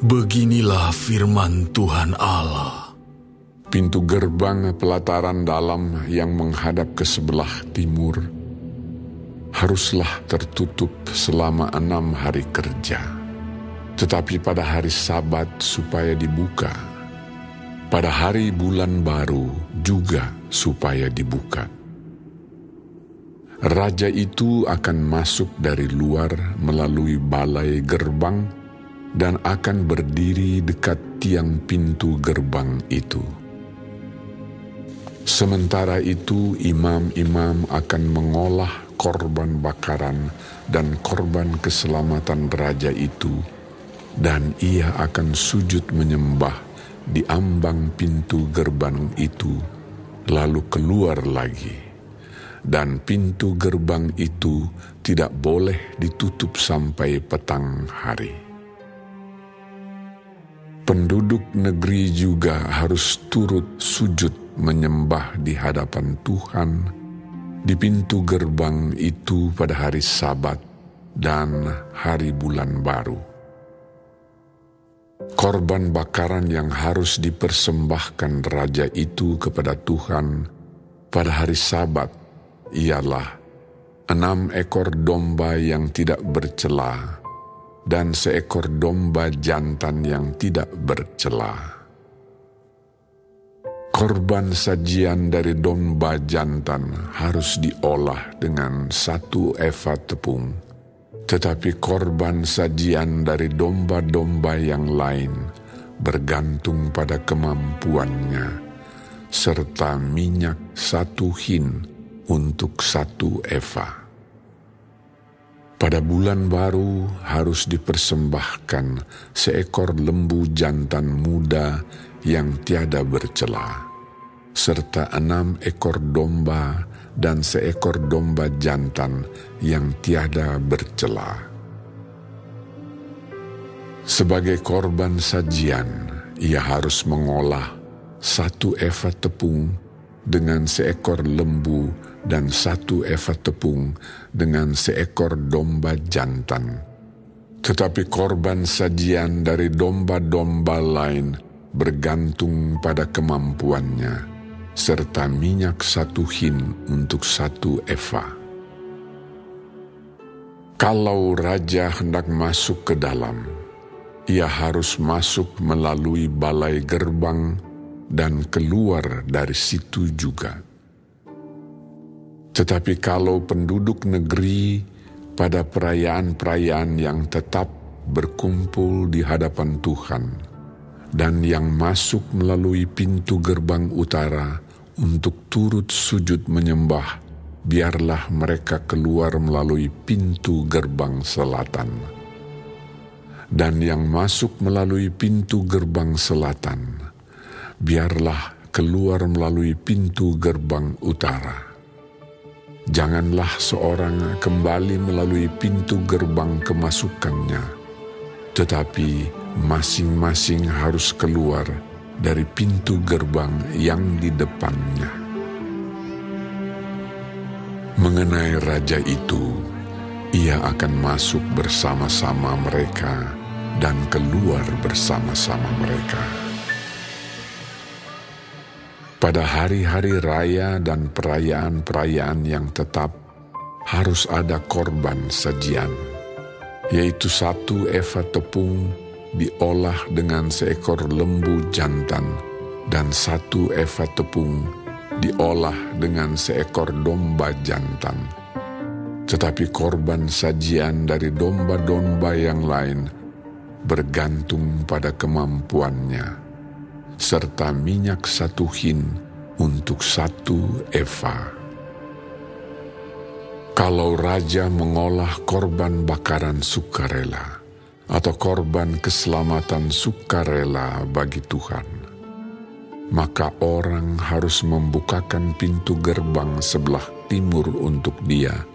Beginilah firman Tuhan Allah. Pintu gerbang pelataran dalam yang menghadap ke sebelah timur haruslah tertutup selama 6 hari kerja, tetapi pada hari Sabat supaya dibuka, pada hari bulan baru juga supaya dibuka. Raja itu akan masuk dari luar melalui balai gerbang dan akan berdiri dekat tiang pintu gerbang itu. Sementara itu imam-imam akan mengolah korban bakaran dan korban keselamatan raja itu, dan ia akan sujud menyembah di ambang pintu gerbang itu, lalu keluar lagi. Dan pintu gerbang itu tidak boleh ditutup sampai petang hari. Penduduk negeri juga harus turut sujud menyembah di hadapan Tuhan di pintu gerbang itu pada hari Sabat dan hari bulan baru. Korban bakaran yang harus dipersembahkan raja itu kepada Tuhan pada hari Sabat ialah 6 ekor domba yang tidak bercela dan 1 ekor domba jantan yang tidak bercela. Korban sajian dari domba jantan harus diolah dengan 1 eva tepung, tetapi korban sajian dari domba-domba yang lain bergantung pada kemampuannya, serta minyak 1 hin untuk 1 eva. Pada bulan baru harus dipersembahkan 1 ekor lembu jantan muda yang tiada bercela, serta 6 ekor domba dan 1 ekor domba jantan yang tiada bercela. Sebagai korban sajian, ia harus mengolah 1 eva tepung dengan 1 ekor lembu dan 1 eva tepung dengan 1 ekor domba jantan. Tetapi korban sajian dari domba-domba lain bergantung pada kemampuannya, serta minyak 1 hin untuk 1 eva. Kalau raja hendak masuk ke dalam, ia harus masuk melalui balai gerbang dan keluar dari situ juga. Tetapi kalau penduduk negeri pada perayaan-perayaan yang tetap berkumpul di hadapan Tuhan, dan yang masuk melalui pintu gerbang utara untuk turut sujud menyembah, biarlah mereka keluar melalui pintu gerbang selatan. Dan yang masuk melalui pintu gerbang selatan, biarlah keluar melalui pintu gerbang utara. Janganlah seorang kembali melalui pintu gerbang kemasukannya, tetapi masing-masing harus keluar dari pintu gerbang yang di depannya. Mengenai raja itu, ia akan masuk bersama-sama mereka dan keluar bersama-sama mereka. Pada hari-hari raya dan perayaan-perayaan yang tetap harus ada korban sajian, yaitu 1 eva tepung diolah dengan 1 ekor lembu jantan dan 1 eva tepung diolah dengan 1 ekor domba jantan. Tetapi korban sajian dari domba-domba yang lain bergantung pada kemampuannya, serta minyak 1 hin untuk 1 eva. Kalau raja mengolah korban bakaran sukarela atau korban keselamatan sukarela bagi Tuhan, maka orang harus membukakan pintu gerbang sebelah timur untuk dia,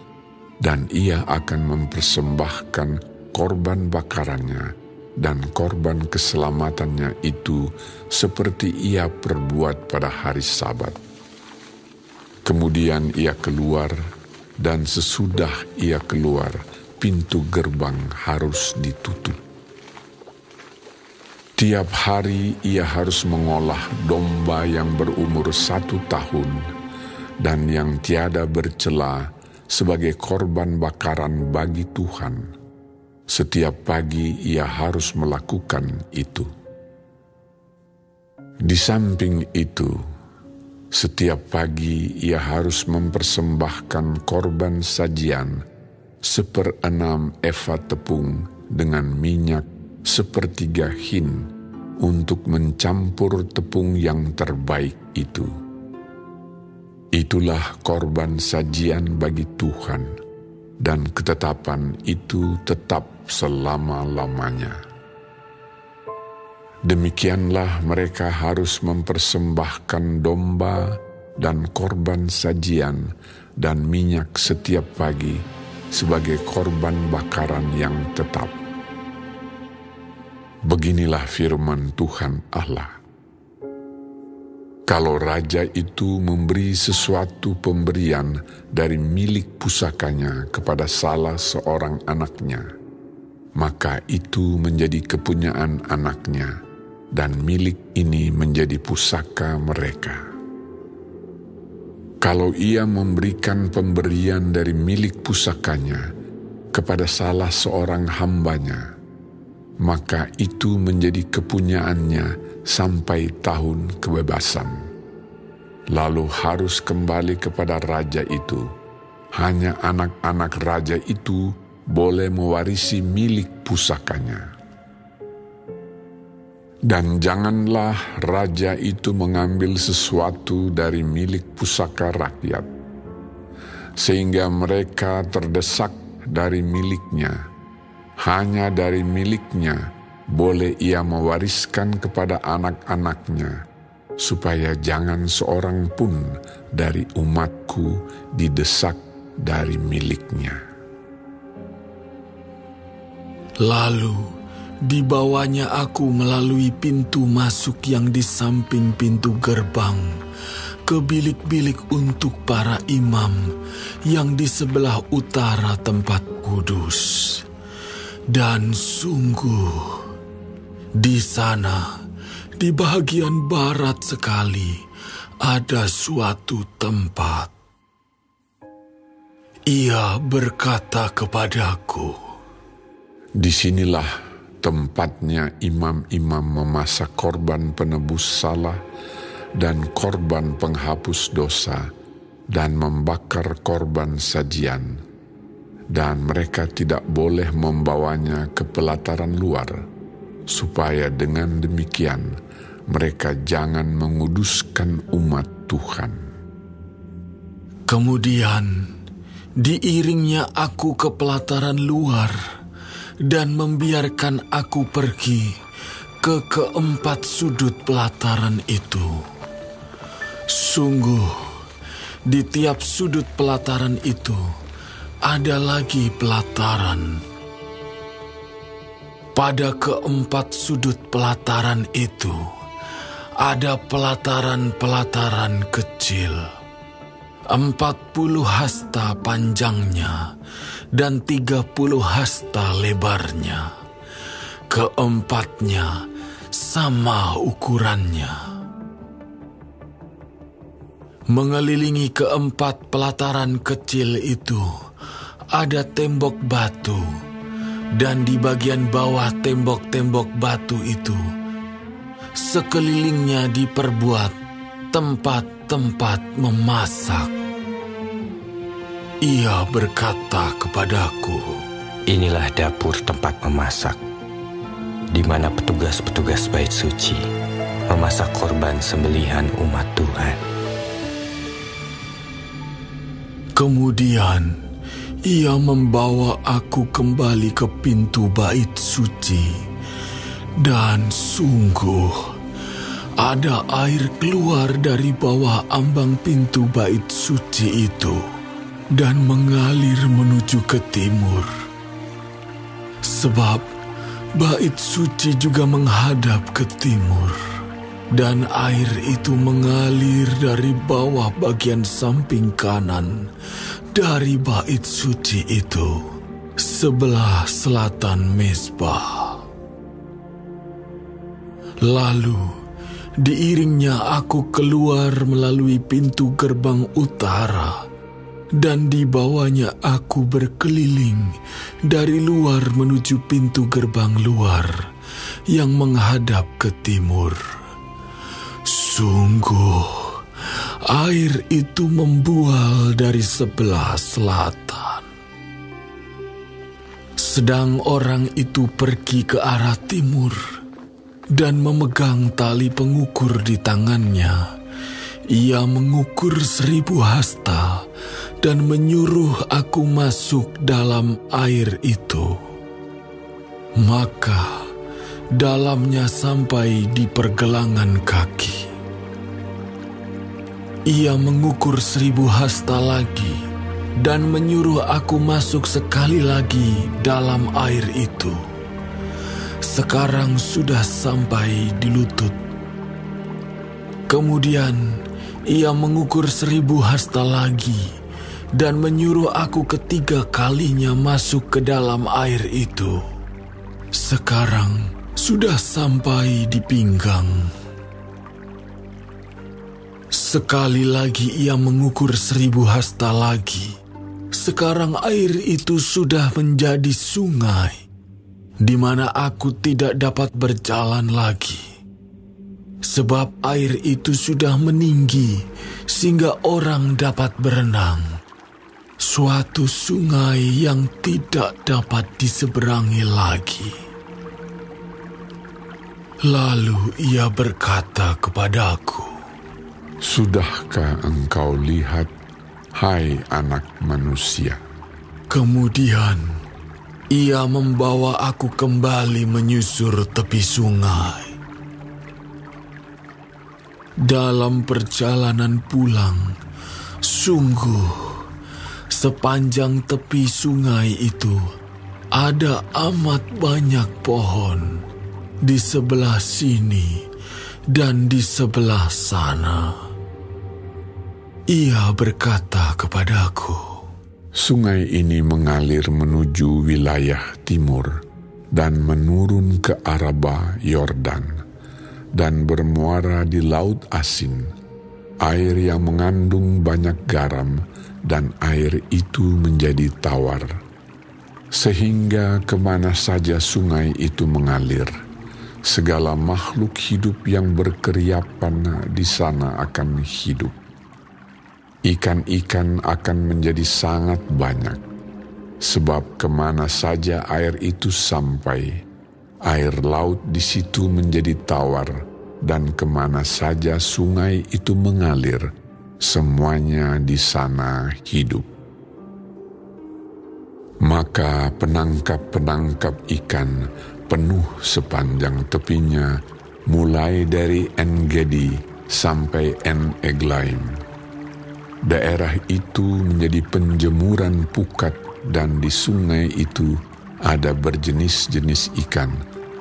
dan ia akan mempersembahkan korban bakarannya dan korban keselamatannya itu seperti ia perbuat pada hari Sabat. Kemudian ia keluar, dan sesudah ia keluar, pintu gerbang harus ditutup. Tiap hari ia harus mengolah domba yang berumur 1 tahun dan yang tiada bercela sebagai korban bakaran bagi Tuhan. Setiap pagi ia harus melakukan itu. Di samping itu, setiap pagi ia harus mempersembahkan korban sajian 1/6 efa tepung dengan minyak 1/3 hin untuk mencampur tepung yang terbaik itu. Itulah korban sajian bagi Tuhan, dan ketetapan itu tetap selama-lamanya. Demikianlah mereka harus mempersembahkan domba dan korban sajian dan minyak setiap pagi sebagai korban bakaran yang tetap. Beginilah firman Tuhan Allah. Kalau raja itu memberi sesuatu pemberian dari milik pusakanya kepada salah seorang anaknya, maka itu menjadi kepunyaan anaknya, dan milik ini menjadi pusaka mereka. Kalau ia memberikan pemberian dari milik pusakanya kepada salah seorang hambanya, maka itu menjadi kepunyaannya sampai tahun kebebasan. Lalu harus kembali kepada raja itu. Hanya anak-anak raja itu boleh mewarisi milik pusakanya. Dan janganlah raja itu mengambil sesuatu dari milik pusaka rakyat, sehingga mereka terdesak dari miliknya. Hanya dari miliknya boleh ia mewariskan kepada anak-anaknya, supaya jangan seorang pun dari umatku didesak dari miliknya. Lalu dibawanya aku melalui pintu masuk yang di samping pintu gerbang ke bilik-bilik untuk para imam yang di sebelah utara tempat kudus. Dan sungguh, di sana, di bagian barat sekali, ada suatu tempat. Ia berkata kepadaku, "Disinilah tempatnya imam-imam memasak korban penebus salah dan korban penghapus dosa dan membakar korban sajian. Dan mereka tidak boleh membawanya ke pelataran luar, supaya dengan demikian mereka jangan menguduskan umat Tuhan." Kemudian diiringnya aku ke pelataran luar dan membiarkan aku pergi ke keempat sudut pelataran itu. Sungguh, di tiap sudut pelataran itu ada lagi pelataran. Pada keempat sudut pelataran itu ada pelataran-pelataran kecil, 40 hasta panjangnya dan 30 hasta lebarnya. Keempatnya sama ukurannya. Mengelilingi keempat pelataran kecil itu ada tembok batu, dan di bagian bawah tembok-tembok batu itu sekelilingnya diperbuat tempat-tempat memasak. Ia berkata kepadaku, "Inilah dapur tempat memasak, di mana petugas-petugas bait suci memasak korban sembelihan umat Tuhan." Kemudian ia membawa aku kembali ke pintu bait suci, dan sungguh ada air keluar dari bawah ambang pintu bait suci itu dan mengalir menuju ke timur. Sebab bait suci juga menghadap ke timur, dan air itu mengalir dari bawah bagian samping kanan dari bait suci itu, sebelah selatan mezbah. Lalu diiringnya aku keluar melalui pintu gerbang utara, dan dibawanya aku berkeliling dari luar menuju pintu gerbang luar yang menghadap ke timur. Sungguh, air itu membual dari sebelah selatan. Sedang orang itu pergi ke arah timur dan memegang tali pengukur di tangannya. Ia mengukur 1000 hasta dan menyuruh aku masuk dalam air itu. Maka dalamnya sampai di pergelangan kaki. Ia mengukur 1000 hasta lagi dan menyuruh aku masuk sekali lagi dalam air itu. Sekarang sudah sampai di lutut. Kemudian ia mengukur 1000 hasta lagi dan menyuruh aku ketiga kalinya masuk ke dalam air itu. Sekarang sudah sampai di pinggang. Sekali lagi ia mengukur 1000 hasta lagi. Sekarang air itu sudah menjadi sungai, di mana aku tidak dapat berjalan lagi, sebab air itu sudah meninggi sehingga orang dapat berenang. Suatu sungai yang tidak dapat diseberangi lagi. Lalu ia berkata kepadaku, "Sudahkah engkau lihat, hai anak manusia?" Kemudian ia membawa aku kembali menyusur tepi sungai. Dalam perjalanan pulang, sungguh sepanjang tepi sungai itu ada amat banyak pohon di sebelah sini dan di sebelah sana. Ia berkata kepadaku, "Sungai ini mengalir menuju wilayah timur dan menurun ke Araba Yordan dan bermuara di Laut Asin, air yang mengandung banyak garam, dan air itu menjadi tawar. Sehingga kemana saja sungai itu mengalir, segala makhluk hidup yang berkeriapan di sana akan hidup. Ikan-ikan akan menjadi sangat banyak, sebab kemana saja air itu sampai, air laut di situ menjadi tawar, dan kemana saja sungai itu mengalir, semuanya di sana hidup. Maka penangkap-penangkap ikan penuh sepanjang tepinya, mulai dari En-Gedi sampai En-Eglaim. Daerah itu menjadi penjemuran pukat, dan di sungai itu ada berjenis-jenis ikan,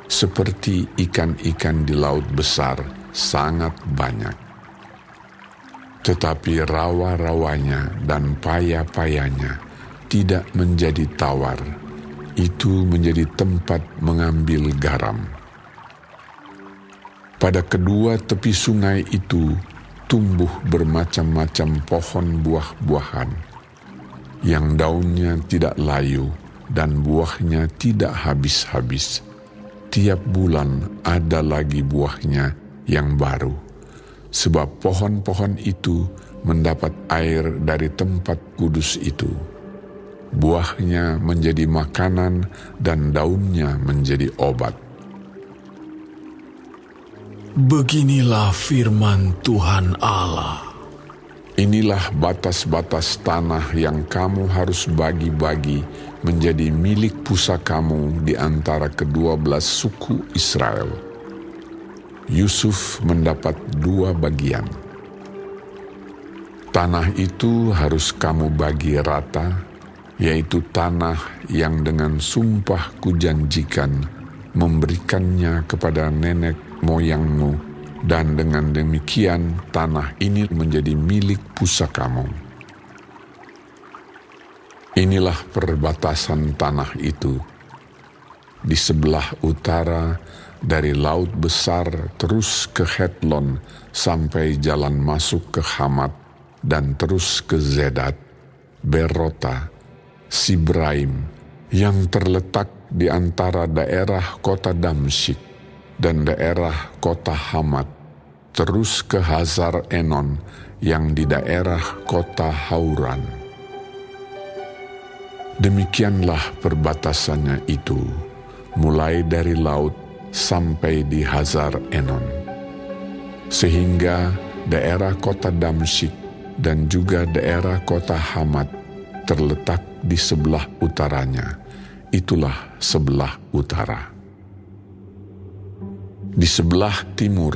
seperti ikan-ikan di laut besar, sangat banyak. Tetapi rawa-rawanya dan paya-payanya tidak menjadi tawar, itu menjadi tempat mengambil garam. Pada kedua tepi sungai itu tumbuh bermacam-macam pohon buah-buahan, yang daunnya tidak layu dan buahnya tidak habis-habis. Tiap bulan ada lagi buahnya yang baru, sebab pohon-pohon itu mendapat air dari tempat kudus itu. Buahnya menjadi makanan dan daunnya menjadi obat. Beginilah firman Tuhan Allah. Inilah batas-batas tanah yang kamu harus bagi-bagi menjadi milik pusakamu di antara ke-12 suku Israel. Yusuf mendapat 2 bagian. Tanah itu harus kamu bagi rata, yaitu tanah yang dengan sumpah kujanjikan memberikannya kepada nenek moyangmu, dan dengan demikian tanah ini menjadi milik pusakamu. Inilah perbatasan tanah itu. Di sebelah utara dari Laut Besar terus ke Hetlon sampai jalan masuk ke Hamat dan terus ke Zedat, Berota, Sibraim, yang terletak di antara daerah kota Damsyik dan daerah kota Hamat, terus ke Hazar Enon yang di daerah kota Hauran. Demikianlah perbatasannya itu, mulai dari laut sampai di Hazar Enon, sehingga daerah kota Damsyik dan juga daerah kota Hamat terletak di sebelah utaranya. Itulah sebelah utara. Di sebelah timur,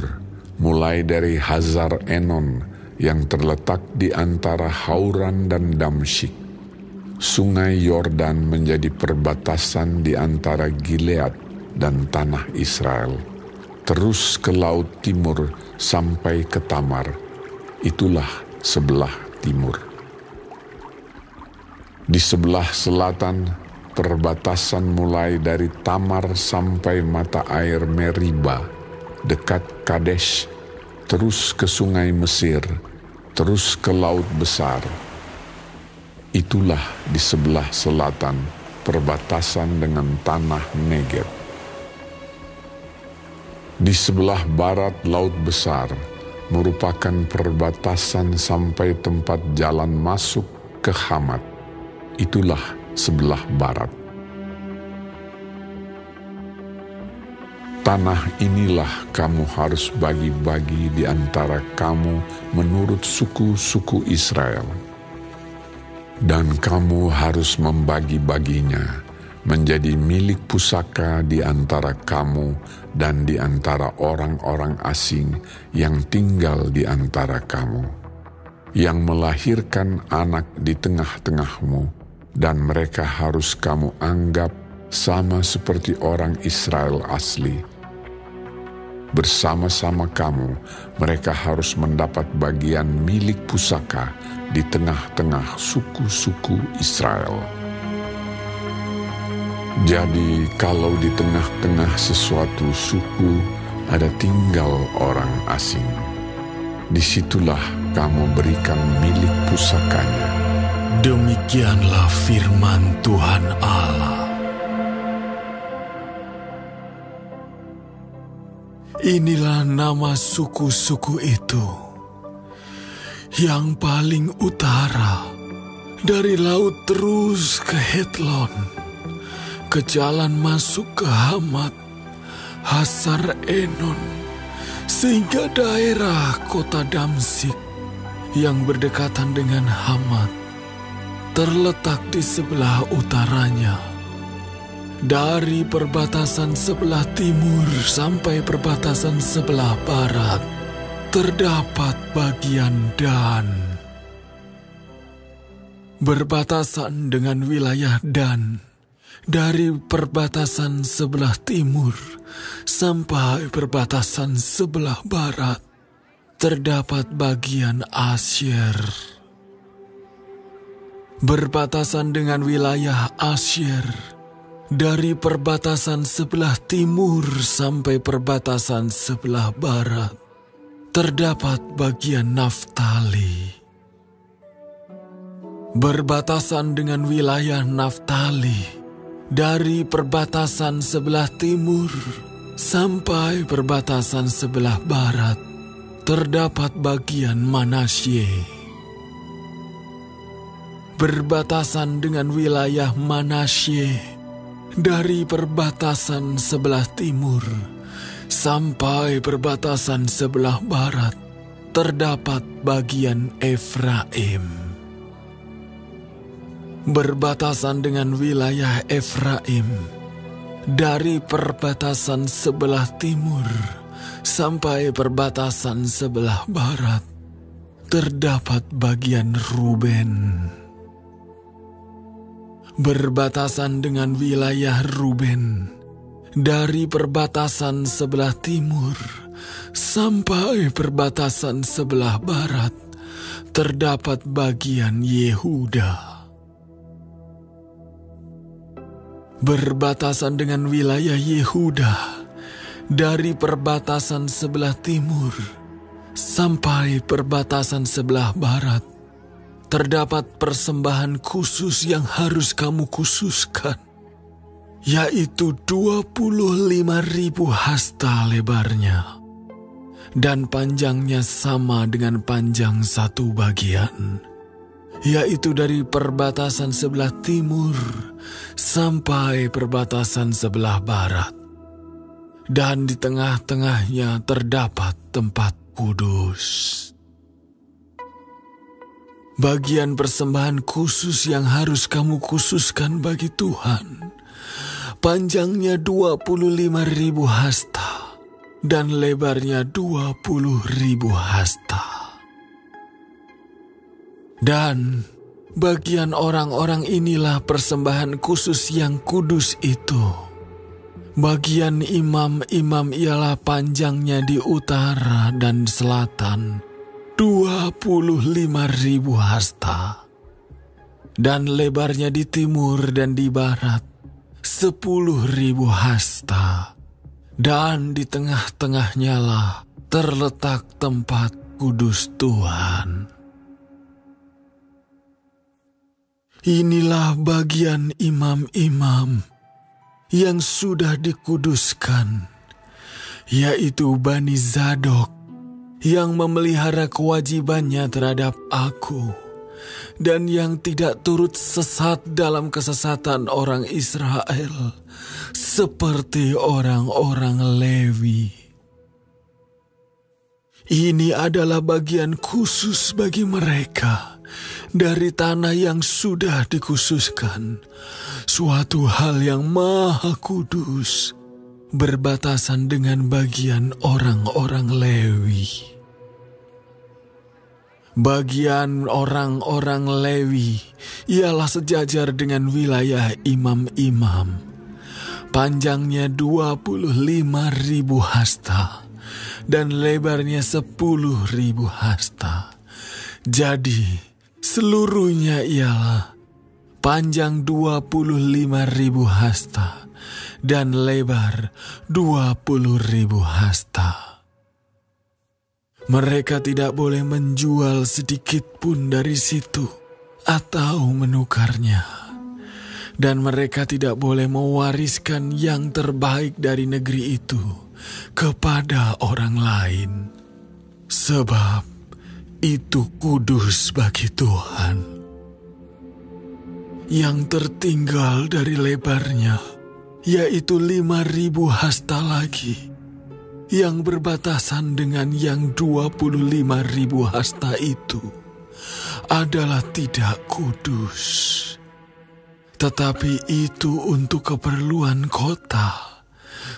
mulai dari Hazar Enon yang terletak di antara Hauran dan Damsyik, Sungai Yordan menjadi perbatasan di antara Gilead dan tanah Israel, terus ke laut timur sampai ke Tamar. Itulah sebelah timur. Di sebelah selatan, perbatasan mulai dari Tamar sampai mata air Meriba, dekat Kadesh, terus ke sungai Mesir, terus ke Laut Besar. Itulah di sebelah selatan perbatasan dengan tanah Negeb. Di sebelah barat Laut Besar merupakan perbatasan sampai tempat jalan masuk ke Hamat. Itulah sebelah barat. Tanah inilah kamu harus bagi-bagi di antara kamu menurut suku-suku Israel. Dan kamu harus membagi-baginya menjadi milik pusaka di antara kamu dan di antara orang-orang asing yang tinggal di antara kamu, yang melahirkan anak di tengah-tengahmu, dan mereka harus kamu anggap sama seperti orang Israel asli. Bersama-sama kamu, mereka harus mendapat bagian milik pusaka di tengah-tengah suku-suku Israel. Jadi kalau di tengah-tengah sesuatu suku ada tinggal orang asing, disitulah kamu berikan milik pusakanya. Demikianlah firman Tuhan Allah. Inilah nama suku-suku itu. Yang paling utara, dari laut terus ke Hetlon, ke jalan masuk ke Hamat, Hazar Enon, sehingga daerah kota Damsyik yang berdekatan dengan Hamat, terletak di sebelah utaranya. Dari perbatasan sebelah timur sampai perbatasan sebelah barat, terdapat bagian Dan. Berbatasan dengan wilayah Dan, dari perbatasan sebelah timur sampai perbatasan sebelah barat, terdapat bagian Asyer. Berbatasan dengan wilayah Asyer, dari perbatasan sebelah timur sampai perbatasan sebelah barat, terdapat bagian Naftali. Berbatasan dengan wilayah Naftali, dari perbatasan sebelah timur sampai perbatasan sebelah barat, terdapat bagian Manasye. Berbatasan dengan wilayah Manasye, dari perbatasan sebelah timur sampai perbatasan sebelah barat, terdapat bagian Efraim. Berbatasan dengan wilayah Efraim, dari perbatasan sebelah timur sampai perbatasan sebelah barat, terdapat bagian Ruben. Berbatasan dengan wilayah Ruben, dari perbatasan sebelah timur sampai perbatasan sebelah barat, terdapat bagian Yehuda. Berbatasan dengan wilayah Yehuda, Dari perbatasan sebelah timur sampai perbatasan sebelah barat, terdapat persembahan khusus yang harus kamu khususkan, yaitu 25.000 hasta lebarnya, dan panjangnya sama dengan panjang satu bagian, yaitu dari perbatasan sebelah timur sampai perbatasan sebelah barat. Dan di tengah-tengahnya terdapat tempat kudus. Bagian persembahan khusus yang harus kamu khususkan bagi Tuhan, panjangnya 25.000 hasta dan lebarnya 20.000 hasta. Dan bagian orang-orang inilah persembahan khusus yang kudus itu. Bagian imam-imam ialah panjangnya di utara dan selatan 25.000 hasta, dan lebarnya di timur dan di barat 10.000 hasta, dan di tengah-tengahnya lah terletak tempat kudus Tuhan. Inilah bagian imam-imam yang sudah dikuduskan, yaitu Bani Zadok, yang memelihara kewajibannya terhadap aku, dan yang tidak turut sesat dalam kesesatan orang Israel, seperti orang-orang Lewi. Ini adalah bagian khusus bagi mereka dari tanah yang sudah dikhususkan, suatu hal yang maha kudus, berbatasan dengan bagian orang-orang Lewi. Bagian orang-orang Lewi ialah sejajar dengan wilayah imam-imam. Panjangnya 25.000 hasta dan lebarnya 10.000 hasta. Jadi seluruhnya ialah panjang 25.000 hasta dan lebar 20.000 hasta. Mereka tidak boleh menjual sedikit pun dari situ atau menukarnya. Dan mereka tidak boleh mewariskan yang terbaik dari negeri itu kepada orang lain. Sebab itu kudus bagi Tuhan. Yang tertinggal dari lebarnya, yaitu 5.000 hasta lagi, yang berbatasan dengan yang 25.000 hasta itu, adalah tidak kudus. Tetapi itu untuk keperluan kota,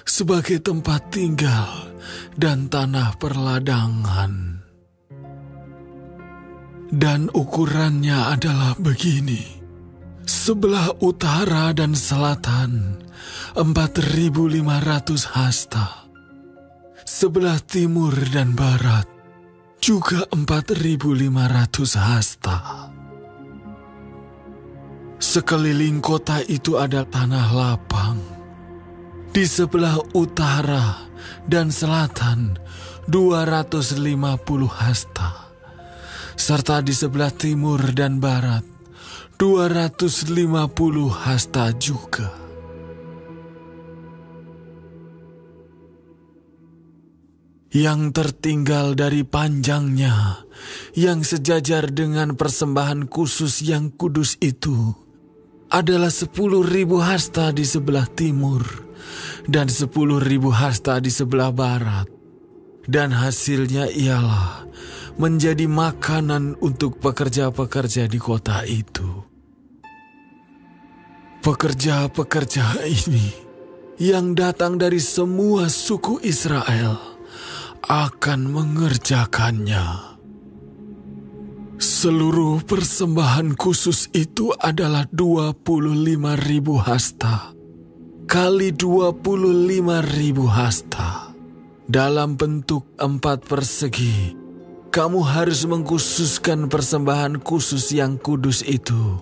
sebagai tempat tinggal dan tanah perladangan. Dan ukurannya adalah begini: sebelah utara dan selatan 4.500 hasta, sebelah timur dan barat juga 4.500 hasta. Sekeliling kota itu ada tanah lapang. Di sebelah utara dan selatan 250 hasta, serta di sebelah timur dan barat 250 hasta juga. Yang tertinggal dari panjangnya, yang sejajar dengan persembahan khusus yang kudus itu, adalah 10.000 hasta di sebelah timur dan 10.000 hasta di sebelah barat. Dan hasilnya ialah menjadi makanan untuk pekerja-pekerja di kota itu. Pekerja-pekerja ini yang datang dari semua suku Israel akan mengerjakannya. Seluruh persembahan khusus itu adalah 25.000 hasta kali 25.000 hasta dalam bentuk 4 persegi. Kamu harus mengkhususkan persembahan khusus yang kudus itu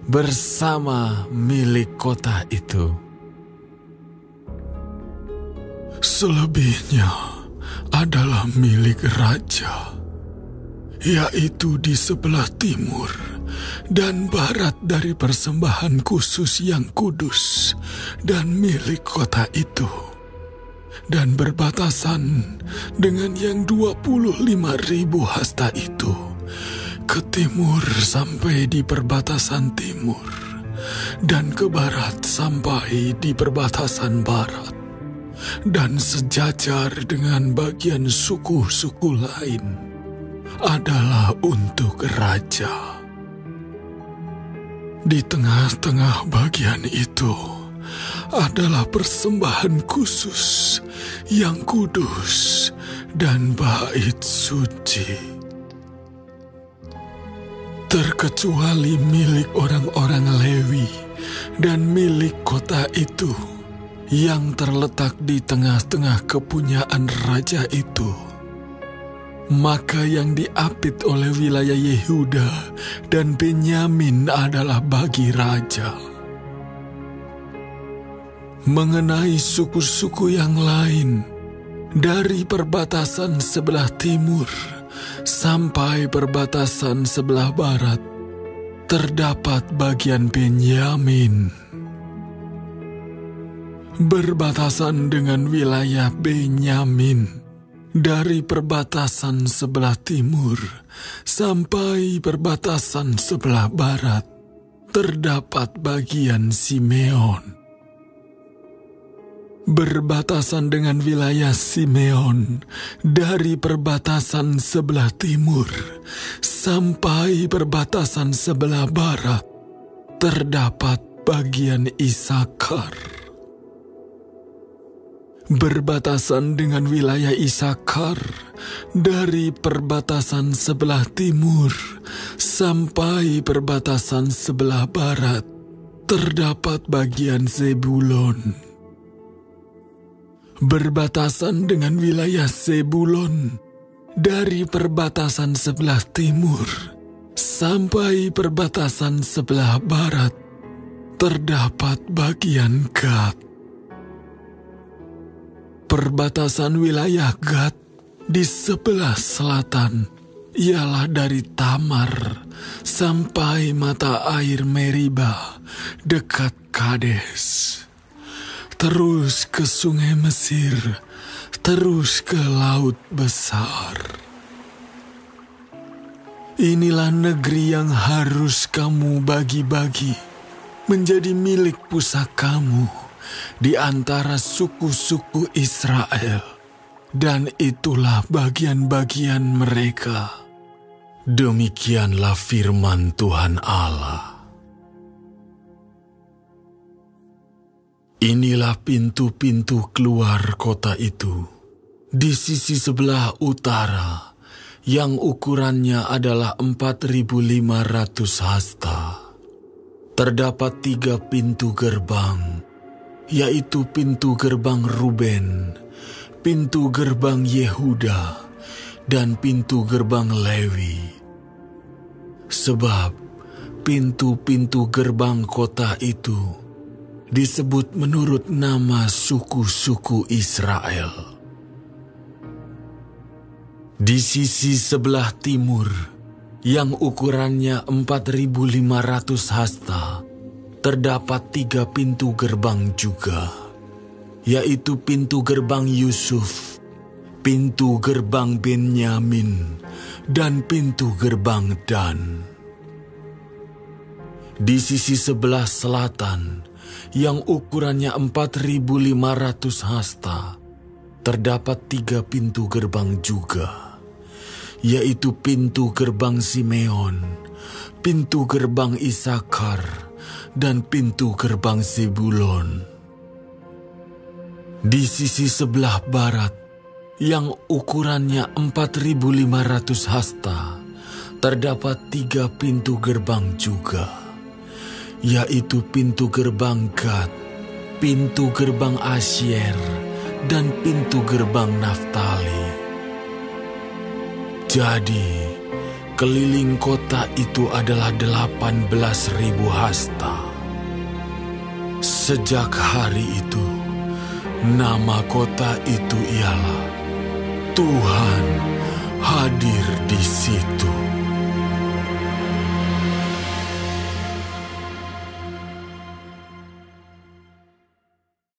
bersama milik kota itu. Selebihnya adalah milik raja, yaitu di sebelah timur dan barat dari persembahan khusus yang kudus dan milik kota itu, dan berbatasan dengan yang 25.000 hasta itu ke timur sampai di perbatasan timur, dan ke barat sampai di perbatasan barat, dan sejajar dengan bagian suku-suku lain adalah untuk raja. Di tengah-tengah bagian itu adalah persembahan khusus yang kudus dan bait suci, terkecuali milik orang-orang Lewi dan milik kota itu yang terletak di tengah-tengah kepunyaan raja itu. Maka yang diapit oleh wilayah Yehuda dan Benyamin adalah bagi raja. Mengenai suku-suku yang lain, dari perbatasan sebelah timur sampai perbatasan sebelah barat, terdapat bagian Benyamin. Berbatasan dengan wilayah Benyamin, dari perbatasan sebelah timur sampai perbatasan sebelah barat, terdapat bagian Simeon. Berbatasan dengan wilayah Simeon, dari perbatasan sebelah timur sampai perbatasan sebelah barat, terdapat bagian Isakar. Berbatasan dengan wilayah Isakar, dari perbatasan sebelah timur sampai perbatasan sebelah barat, terdapat bagian Zebulon. Berbatasan dengan wilayah Zebulon, dari perbatasan sebelah timur sampai perbatasan sebelah barat, terdapat bagian Gad. Perbatasan wilayah Gad di sebelah selatan ialah dari Tamar sampai mata air Meriba dekat Kades, terus ke sungai Mesir, terus ke Laut Besar. Inilah negeri yang harus kamu bagi-bagi menjadi milik pusakamu di antara suku-suku Israel, dan itulah bagian-bagian mereka. Demikianlah firman Tuhan Allah. Inilah pintu-pintu keluar kota itu, di sisi sebelah utara, yang ukurannya adalah 4.500 hasta. Terdapat 3 pintu gerbang, yaitu pintu gerbang Ruben, pintu gerbang Yehuda, dan pintu gerbang Lewi. Sebab pintu-pintu gerbang kota itu disebut menurut nama suku-suku Israel. Di sisi sebelah timur, yang ukurannya 4.500 hasta, terdapat 3 pintu gerbang juga, yaitu pintu gerbang Yusuf, pintu gerbang Benyamin, dan pintu gerbang Dan. Di sisi sebelah selatan, yang ukurannya 4.500 hasta, terdapat 3 pintu gerbang juga, yaitu pintu gerbang Simeon, pintu gerbang Isakar, dan pintu gerbang Zebulon. Di sisi sebelah barat, yang ukurannya 4.500 hasta, terdapat 3 pintu gerbang juga, yaitu pintu gerbang Gad, pintu gerbang Asyer, dan pintu gerbang Naftali. Jadi, keliling kota itu adalah 18.000 hasta. Sejak hari itu, Nama kota itu ialah Tuhan hadir di situ.